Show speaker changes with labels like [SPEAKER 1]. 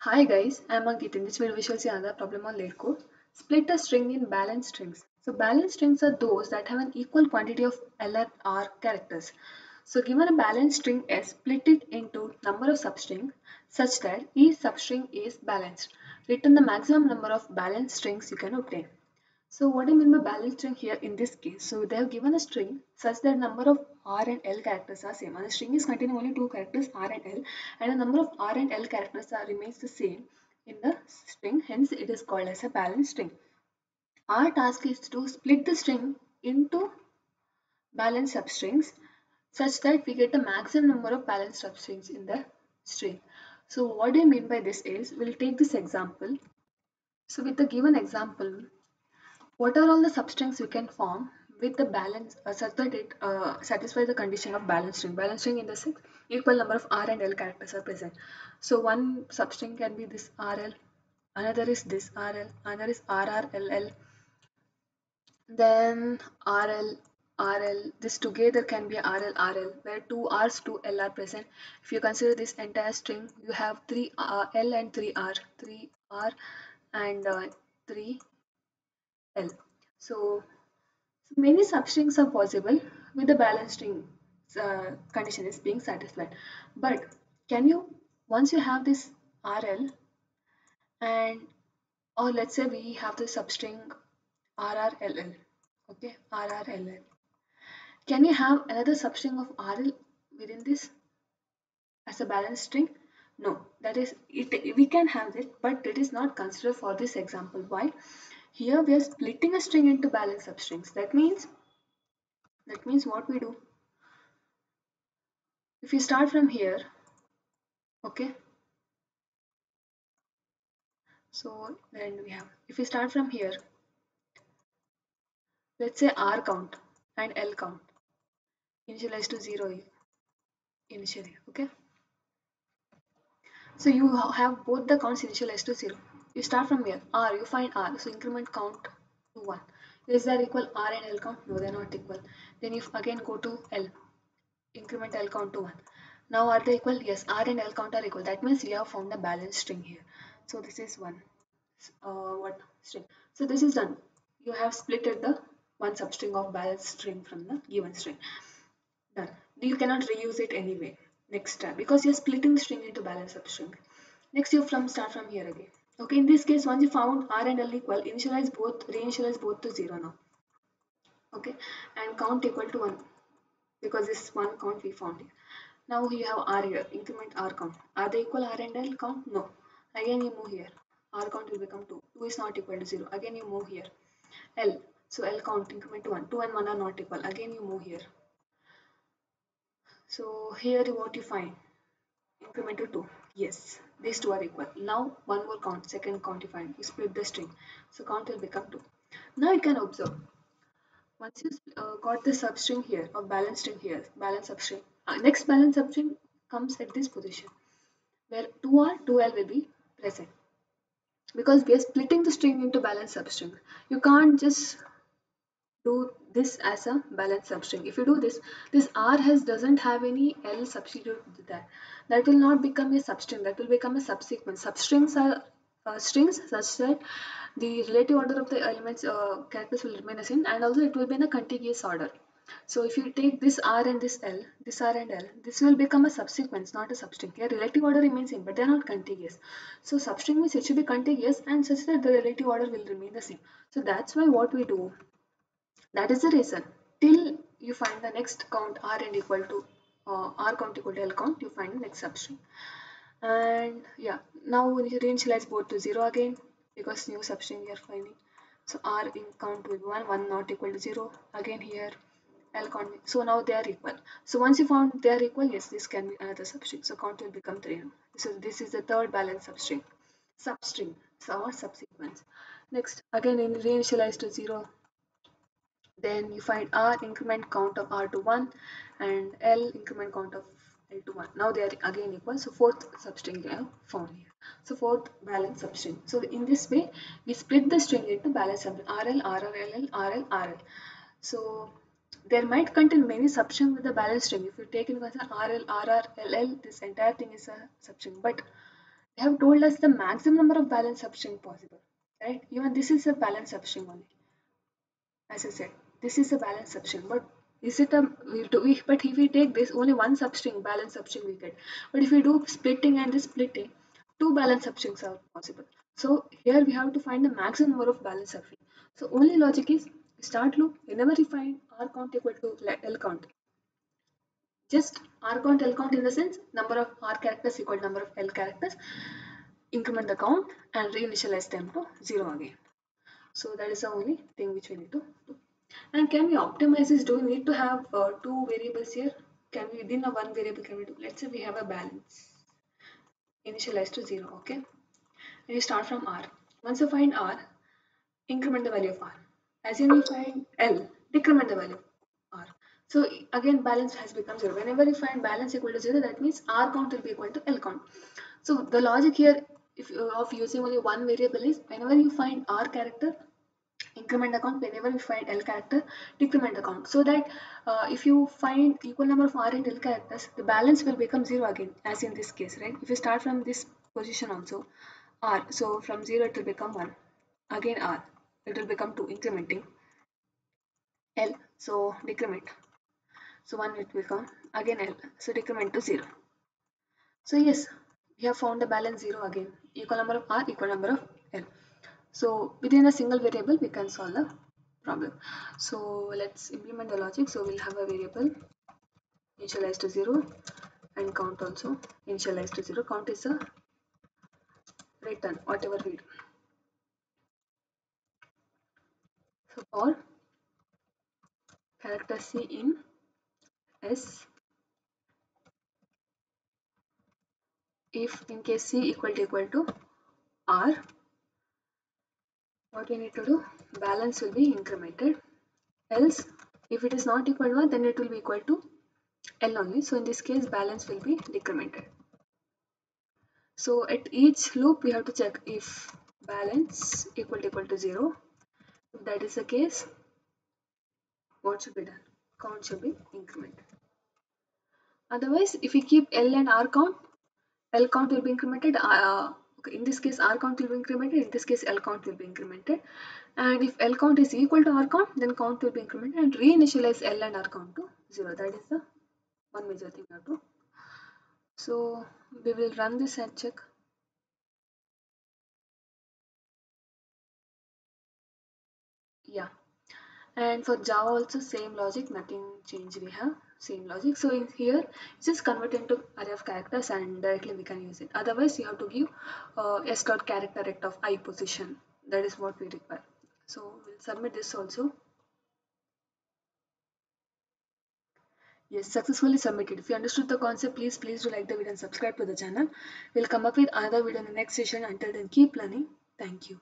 [SPEAKER 1] Hi guys, I'm Ankit. In this video, we shall see another problem on LeetCode. Split a string in balanced strings. So balanced strings are those that have an equal quantity of L and R characters. So given a balanced string S, split it into number of substrings such that each substring is balanced. Return the maximum number of balanced strings you can obtain. So what I mean by balanced string here in this case, so they have given a string such that number of R and L characters are same. And the string is containing only two characters R and L, and the number of R and L characters remains the same in the string. Hence, it is called as a balanced string. Our task is to split the string into balanced substrings such that we get the maximum number of balanced substrings in the string. So what I mean by this is, we'll take this example. So with the given example, what are all the substrings we can form with the balance such that it satisfies the condition of balanced string? Balanced string in the sense equal number of R and L characters are present. So one substring can be this RL, another is this RL, another is RRLL, then RL, RL. This together can be RL, RL, where two R's, two L are present. If you consider this entire string, you have three L and three R and three L. So many substrings are possible with the balanced string condition is being satisfied. But can you, once you have this RL and or let's say we have the substring RRLL, okay, RRLL. Can you have another substring of RL within this as a balanced string? No, that is it. We can have it, but it is not considered for this example. Why? Here we are splitting a string into balanced substrings. That means what we do. If you start from here, okay, so then we have, if we start from here, let's say R count and L count, initialize to 0 initially, okay. So you have both the counts initialized to 0. You start from here, R, you find R, so increment count to 1. Is that equal R and L count? No, they're not equal. Then you again go to L, increment L count to 1. Now are they equal? Yes, R and L count are equal. That means we have found a balanced string here. So this is one. What string. So this is done. You have splitted the one substring of balanced string from the given string. Done. You cannot reuse it anyway next time because you're splitting the string into balanced substring. Next you start from here again. Okay, in this case once you found R and L equal, reinitialize both to 0 now. Okay, and count equal to 1 because this one count we found here. Now you have R here, increment R count. Are they equal R and L count? No. Again you move here. R count will become 2. 2 is not equal to 0. Again you move here. L. So L count increment to 1. 2 and 1 are not equal. Again you move here. So here what you find? Increment to 2. Yes. These two are equal. Now one more count. Second count you find. You split the string. So count will become 2. Now you can observe. Once you got the substring here or balance string here, balance substring. Next balance substring comes at this position where 2R, 2L will be present because we are splitting the string into balance substring. You can't just do this as a balance substring. If you do this, this R has doesn't have any L substitute with that. That will not become a substring. That will become a subsequence. Substrings are strings such that the relative order of the elements characters will remain the same, and also it will be in a contiguous order. So if you take this R and this L, this R and L, this will become a subsequence, not a substring. Here relative order remains same, but they are not contiguous. So substring means it should be contiguous and such that the relative order will remain the same. So that's why what we do, that is the reason. Till you find the next count R and equal to R count equal to L count, you find the next substring. And yeah, now we reinitialize both to 0 again because new substring we are finding. So R in count will be 1, 1 not equal to 0. Again here L count. So now they are equal. So once you found they are equal, yes, this can be another substring. So count will become 3 now. So this is the third balance substring. So subsequence. Next, again in reinitialize to 0. Then you find R increment count of R to 1 and L increment count of L to 1. Now they are again equal. So fourth substring you have found here. So fourth balance substring. So in this way we split the string into balance substring RL, RRLL, RL, RL. So there might contain many substrings with the balance string. If you take into consideration RL, RR, LL, this entire thing is a substring. But They have told us the maximum number of balance substring possible, right? Even this is a balance substring only. As I said, this is a balance substring, but is it a but if we take this only one substring balance substring we get, but if we do splitting and this splitting, two balance substrings are possible. So here we have to find the maximum number of balance substring. So only logic is start loop. Whenever you find r count equal to l count, just r count l count in the sense number of r characters equal to number of l characters, increment the count and reinitialize them to 0 again. So that is the only thing which we need to do. And can we optimize this? Do we need to have two variables here? Can we within a one variable can we do? Let's say we have a balance initialize to 0, okay? And you start from r. Once you find r, increment the value of r. As you find l, decrement the value of r. So again balance has become 0. Whenever you find balance equal to 0, that means r count will be equal to l count. So the logic here if of using only one variable is whenever you find r character, increment the count. Whenever you find l character, decrement the count, so that if you find equal number of r and l characters, the balance will become 0 again, as in this case, right? If you start from this position also r, so from 0 it will become 1, again r, it will become 2, incrementing l, so decrement, so 1 will become again l, so decrement to 0. So yes, we have found the balance 0 again, equal number of r, equal number of l. So within a single variable, we can solve the problem. So let's implement the logic. So we'll have a variable initialized to 0 and count also initialized to 0. Count is a return, whatever we do. So for character C in S, if in case C equal to R, what we need to do? Balance will be incremented. Else, if it is not equal to 1, then it will be equal to L only. So in this case, balance will be decremented. So at each loop we have to check if balance equal to 0. If that is the case, what should be done? Count should be incremented. Otherwise, if we keep L and R count, L count will be incremented. Okay, in this case, R count will be incremented. In this case, L count will be incremented. And if L count is equal to R count, then count will be incremented and reinitialize L and R count to 0. That is the one major thing we have to. So we will run this and check. Yeah. And for Java also same logic, nothing change, we have same logic. So in here it's just convert into array of characters and directly we can use it. Otherwise you have to give s dot character rect of I position. That is what we require. So we'll submit this also. Yes, successfully submitted. If you understood the concept, please do like the video and subscribe to the channel. We'll come up with another video in the next session. Until then, keep learning. Thank you.